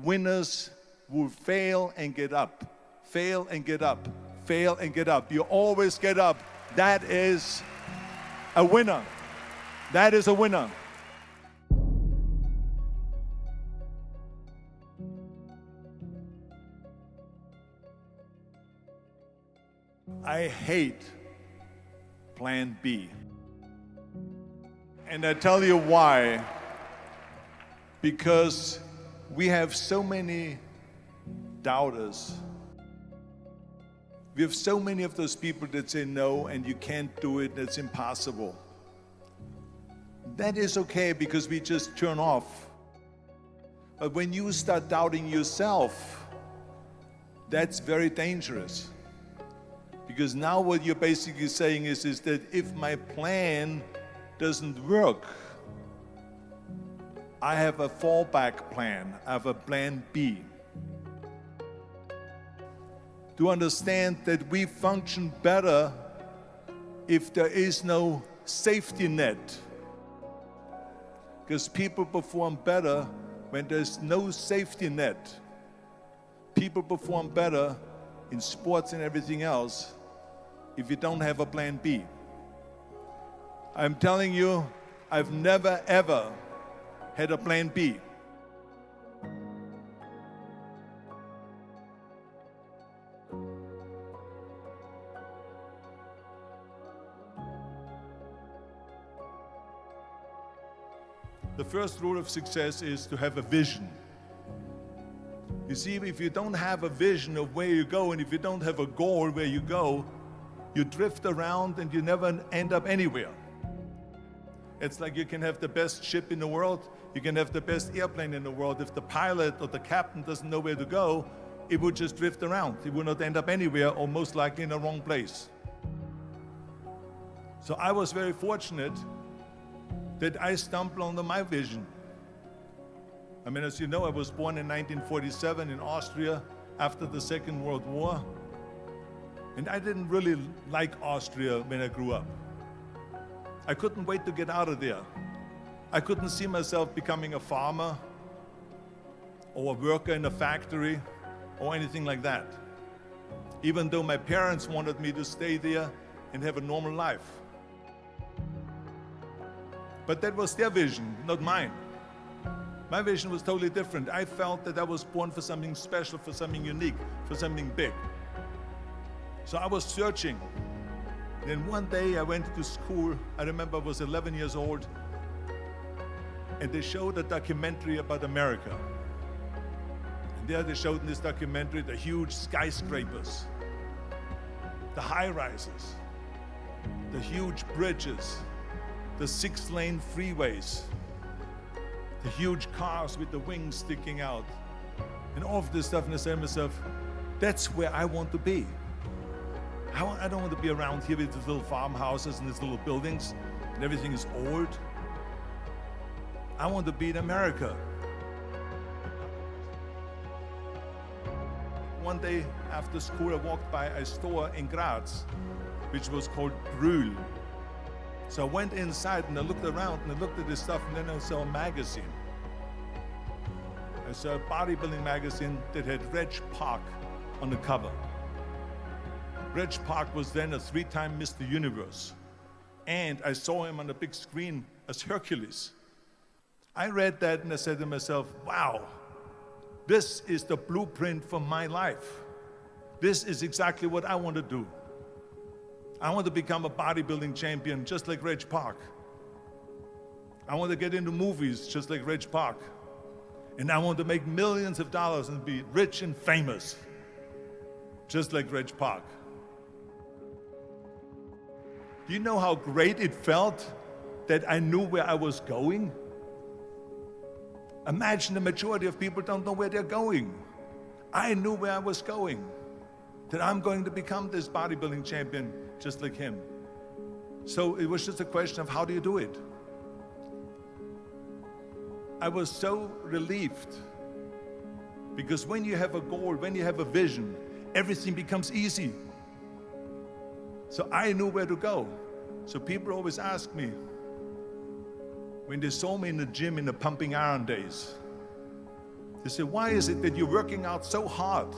winners will fail and get up, fail and get up, fail and get up. You always get up. That is a winner. That is a winner. I hate plan B. And I tell you why. Because we have so many doubters. We have so many of those people that say no and you can't do it, it's impossible. That is okay because we just turn off. But when you start doubting yourself, that's very dangerous. Because now what you're basically saying is that if my plan doesn't work, I have a fallback plan, I have a plan B. To understand that we function better if there is no safety net. Because people perform better when there's no safety net. People perform better in sports and everything else if you don't have a plan B. I'm telling you, I've never ever had a plan B. The first rule of success is to have a vision. You see, if you don't have a vision of where you go, and if you don't have a goal where you go, you drift around and you never end up anywhere. It's like you can have the best ship in the world, you can have the best airplane in the world. If the pilot or the captain doesn't know where to go, it would just drift around. It would not end up anywhere, or most likely in the wrong place. So I was very fortunate that I stumbled onto my vision. I mean, as you know, I was born in 1947 in Austria after the Second World War. And I didn't really like Austria when I grew up. I couldn't wait to get out of there. I couldn't see myself becoming a farmer or a worker in a factory or anything like that, even though my parents wanted me to stay there and have a normal life. But that was their vision, not mine. My vision was totally different. I felt that I was born for something special, for something unique, for something big. So I was searching. Then one day I went to school. I remember I was 11 years old, and they showed a documentary about America. And there they showed in this documentary the huge skyscrapers, the high-rises, the huge bridges, the 6-lane freeways, the huge cars with the wings sticking out, and all of this stuff. And I said to myself, that's where I want to be. I don't want to be around here with these little farmhouses and these little buildings, and everything is old. I want to be in America. One day after school, I walked by a store in Graz, which was called Brühl. So I went inside and I looked around and I looked at this stuff, and then I saw a magazine. I saw a bodybuilding magazine that had Reg Park on the cover. Reg Park was then a 3-time Mr. Universe. And I saw him on the big screen as Hercules. I read that and I said to myself, wow, this is the blueprint for my life. This is exactly what I want to do. I want to become a bodybuilding champion just like Reg Park. I want to get into movies just like Reg Park. And I want to make millions of dollars and be rich and famous just like Reg Park. Do you know how great it felt that I knew where I was going? Imagine the majority of people don't know where they're going. I knew where I was going, that I'm going to become this bodybuilding champion just like him. So it was just a question of how do you do it? I was so relieved, because when you have a goal, when you have a vision, everything becomes easy. So I knew where to go. So people always ask me, when they saw me in the gym in the pumping iron days, They say, why is it that you're working out so hard?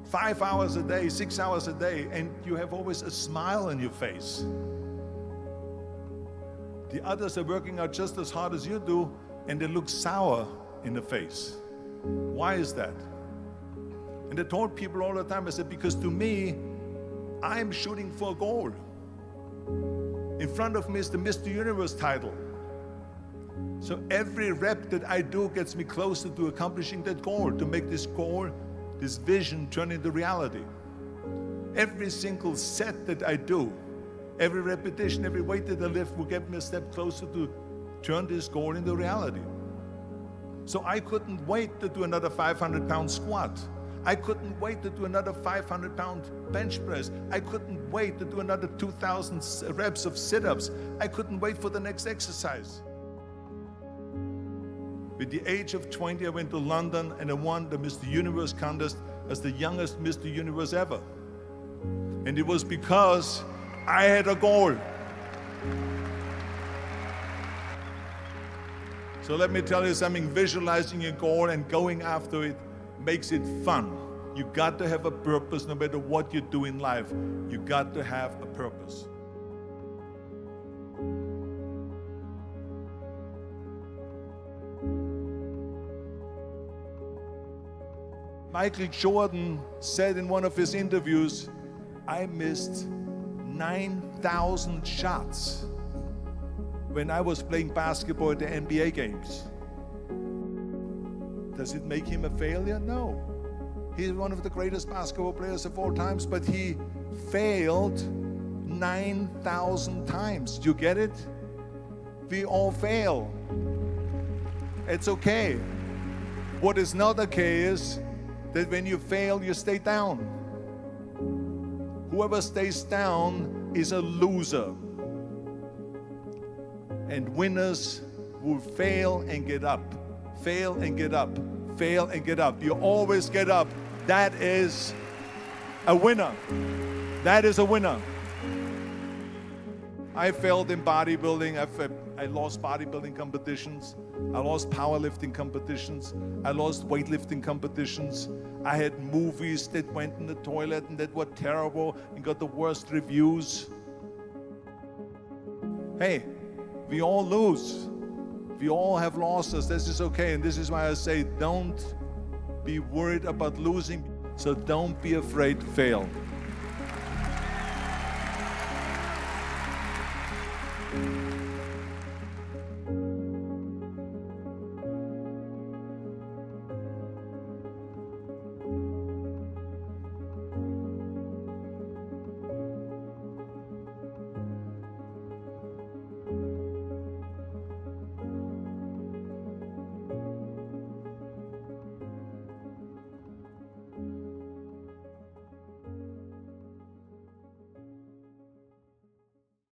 5 hours a day, 6 hours a day, and you have always a smile on your face. The others are working out just as hard as you do, and they look sour in the face. Why is that? And I told people all the time, I said, because to me, I'm shooting for a goal. In front of me is the Mr. Universe title. So every rep that I do gets me closer to accomplishing that goal, to make this goal, this vision turn into reality. Every single set that I do, every repetition, every weight that I lift will get me a step closer to turn this goal into reality. So I couldn't wait to do another 500-pound squat. I couldn't wait to do another 500-pound bench press. I couldn't wait to do another 2,000 reps of sit-ups. I couldn't wait for the next exercise. With the age of 20, I went to London and I won the Mr. Universe contest as the youngest Mr. Universe ever. And it was because I had a goal. So let me tell you something, visualizing a goal and going after it makes it fun. You got to have a purpose no matter what you do in life. You got to have a purpose. Michael Jordan said in one of his interviews, I missed 9,000 shots when I was playing basketball at the NBA games. Does it make him a failure? No. He's one of the greatest basketball players of all times, but he failed 9,000 times. Do you get it? We all fail. It's okay. What is not okay is that when you fail, you stay down. Whoever stays down is a loser. And winners will fail and get up, fail and get up, fail and get up. You always get up. That is a winner. That is a winner. I failed in bodybuilding. I lost bodybuilding competitions. I lost powerlifting competitions. I lost weightlifting competitions. I had movies that went in the toilet and that were terrible and got the worst reviews. Hey, we all lose. We all have losses. This is okay. And this is why I say don't be worried about losing. So don't be afraid to fail.